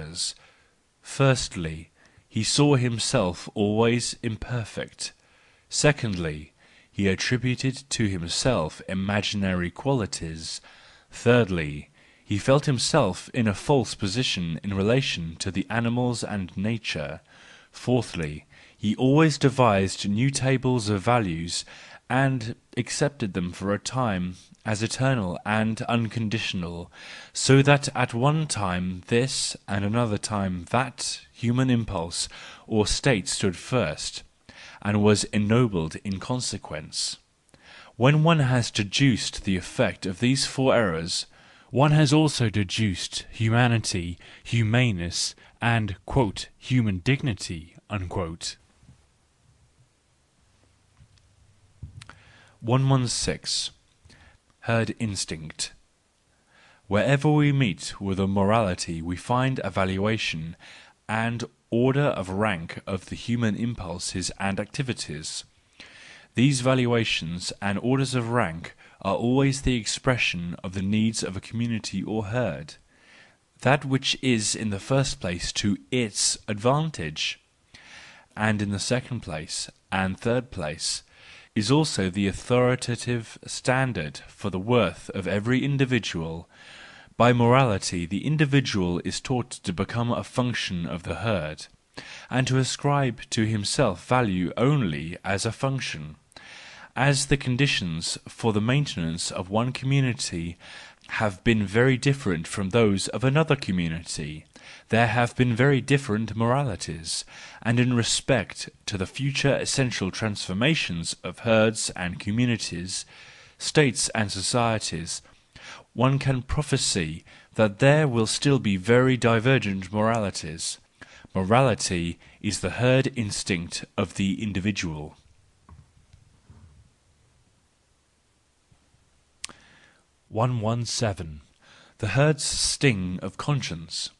errors. Firstly, he saw himself always imperfect. Secondly, he attributed to himself imaginary qualities. Thirdly, he felt himself in a false position in relation to the animals and nature. Fourthly, he always devised new tables of values and accepted them for a time as eternal and unconditional, so that at one time this and another time that human impulse or state stood first, and was ennobled in consequence. When one has deduced the effect of these four errors, one has also deduced humanity, humaneness, and "human dignity." 116. Herd instinct. Wherever we meet with a morality we find a valuation and order of rank of the human impulses and activities. These valuations and orders of rank are always the expression of the needs of a community or herd, that which is in the first place to its advantage, and in the second place and third place is also the authoritative standard for the worth of every individual. By morality the individual is taught to become a function of the herd, and to ascribe to himself value only as a function. As the conditions for the maintenance of one community have been very different from those of another community, there have been very different moralities, and in respect to the future essential transformations of herds and communities, states and societies, one can prophesy that there will still be very divergent moralities. Morality is the herd instinct of the individual. 117. The herd's sting of conscience.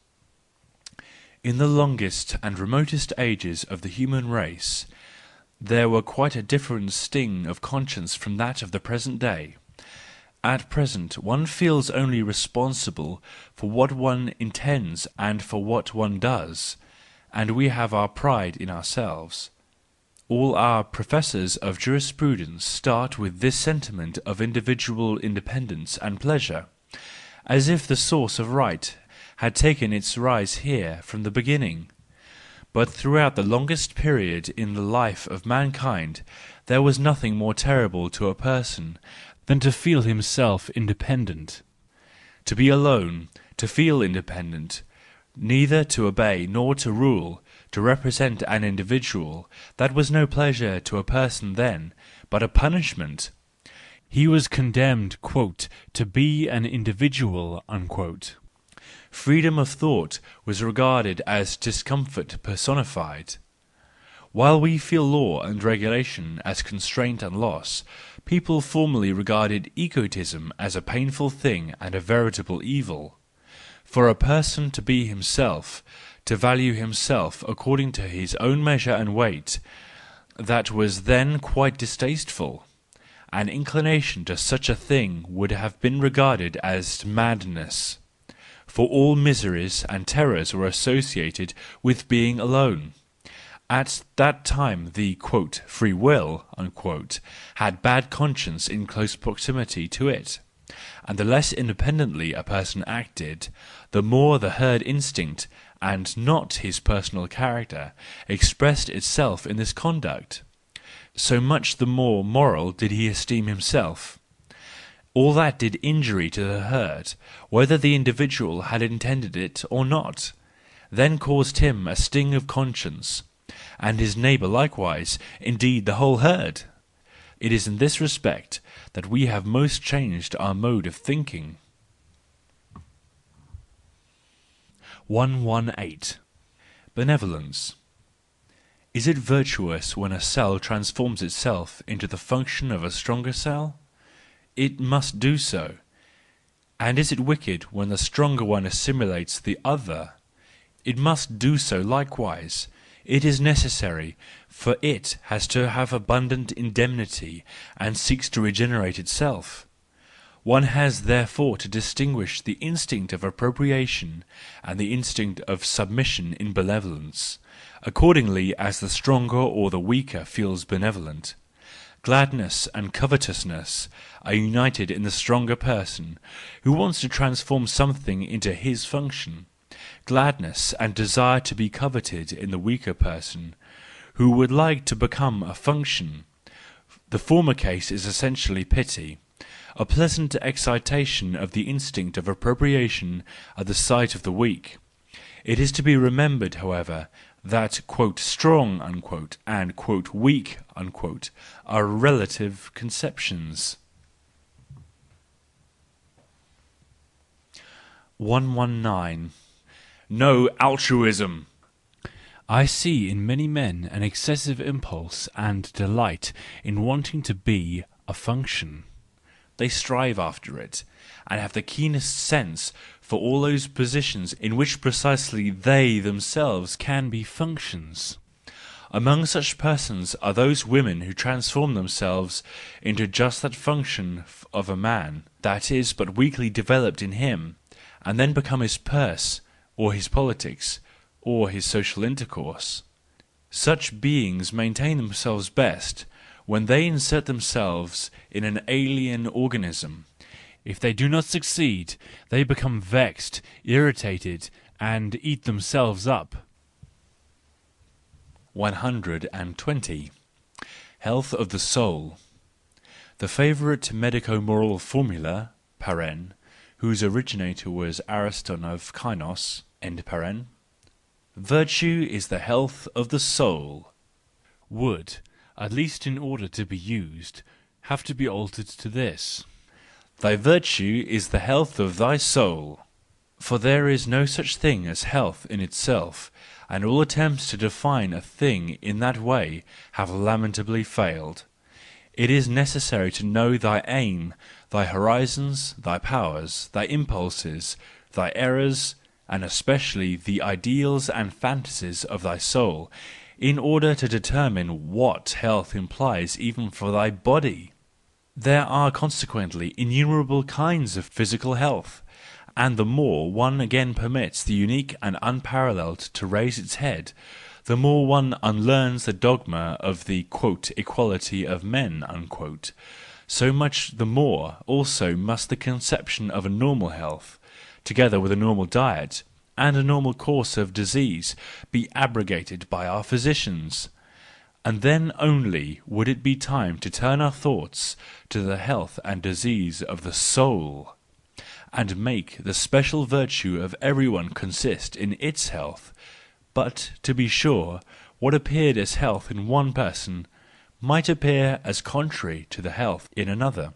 In the longest and remotest ages of the human race, there were quite a different sting of conscience from that of the present day. At present one feels only responsible for what one intends and for what one does, and we have our pride in ourselves. All our professors of jurisprudence start with this sentiment of individual independence and pleasure, as if the source of right had taken its rise here from the beginning. But throughout the longest period in the life of mankind there was nothing more terrible to a person than to feel himself independent. To be alone, to feel independent, neither to obey nor to rule, to represent an individual, that was no pleasure to a person then, but a punishment. He was condemned, "to be an individual." Freedom of thought was regarded as discomfort personified. While we feel law and regulation as constraint and loss, people formerly regarded egotism as a painful thing and a veritable evil. For a person to be himself, to value himself according to his own measure and weight, that was then quite distasteful. An inclination to such a thing would have been regarded as madness, for all miseries and terrors were associated with being alone. At that time the "free will" had bad conscience in close proximity to it, and the less independently a person acted, the more the herd instinct, and not his personal character, expressed itself in this conduct. So much the more moral did he esteem himself. All that did injury to the herd, whether the individual had intended it or not, then caused him a sting of conscience, and his neighbour likewise, indeed the whole herd. It is in this respect that we have most changed our mode of thinking. 118. Benevolence. Is it virtuous when a cell transforms itself into the function of a stronger cell? It must do so. And is it wicked when the stronger one assimilates the other? It must do so likewise. It is necessary, for it has to have abundant indemnity and seeks to regenerate itself. One has therefore to distinguish the instinct of appropriation and the instinct of submission in benevolence, accordingly as the stronger or the weaker feels benevolent. Gladness and covetousness are united in the stronger person, who wants to transform something into his function; gladness and desire to be coveted in the weaker person, who would like to become a function. The former case is essentially pity, a pleasant excitation of the instinct of appropriation at the sight of the weak. It is to be remembered, however, that "strong" and "weak" are relative conceptions. 119. No altruism. I see in many men an excessive impulse and delight in wanting to be a function. They strive after it, and have the keenest sense for all those positions in which precisely they themselves can be functions. Among such persons are those women who transform themselves into just that function of a man that is but weakly developed in him, and then become his purse, or his politics, or his social intercourse. Such beings maintain themselves best when they insert themselves in an alien organism. If they do not succeed, they become vexed, irritated, and eat themselves up. 120. Health of the soul. The favourite medico-moral formula, whose originator was Ariston of Kynos, virtue is the health of the soul, would, at least in order to be used, have to be altered to this: thy virtue is the health of thy soul. For there is no such thing as health in itself, and all attempts to define a thing in that way have lamentably failed. It is necessary to know thy aim, thy horizons, thy powers, thy impulses, thy errors, and especially the ideals and fantasies of thy soul, in order to determine what health implies even for thy body. There are consequently innumerable kinds of physical health, and the more one again permits the unique and unparalleled to raise its head, the more one unlearns the dogma of the "equality of men," so much the more also must the conception of a normal health, together with a normal diet, and a normal course of disease, be abrogated by our physicians. And then only would it be time to turn our thoughts to the health and disease of the soul, and make the special virtue of everyone consist in its health. But, to be sure, what appeared as health in one person might appear as contrary to the health in another.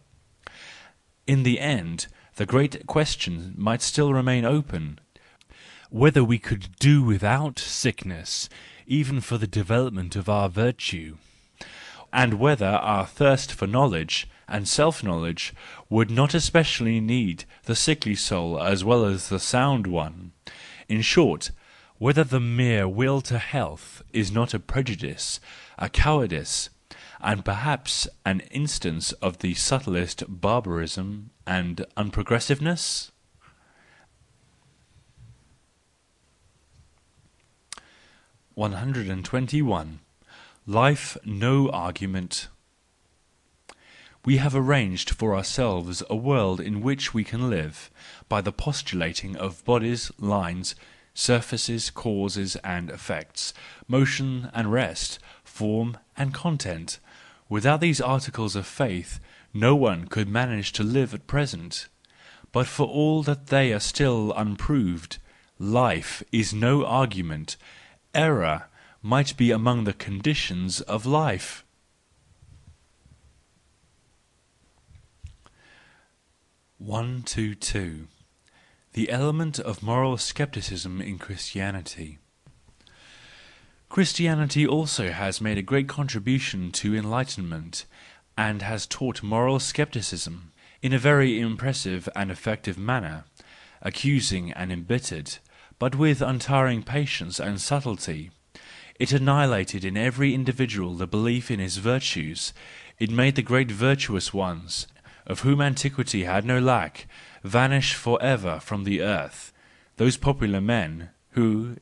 In the end, the great question might still remain open, whether we could do without sickness, even for the development of our virtue, and whether our thirst for knowledge and self-knowledge would not especially need the sickly soul as well as the sound one. In short, whether the mere will to health is not a prejudice, a cowardice, and perhaps an instance of the subtlest barbarism and unprogressiveness? 121. Life no argument. We have arranged for ourselves a world in which we can live, by the postulating of bodies, lines, surfaces, causes and effects, motion and rest, form and content. Without these articles of faith, no one could manage to live at present. But for all that they are still unproved, life is no argument. Error might be among the conditions of life. The element of moral scepticism in Christianity. Christianity also has made a great contribution to enlightenment, and has taught moral scepticism in a very impressive and effective manner, accusing and embittered, but with untiring patience and subtlety. It annihilated in every individual the belief in his virtues, it made the great virtuous ones, of whom antiquity had no lack, vanish for ever from the earth, those popular men, who,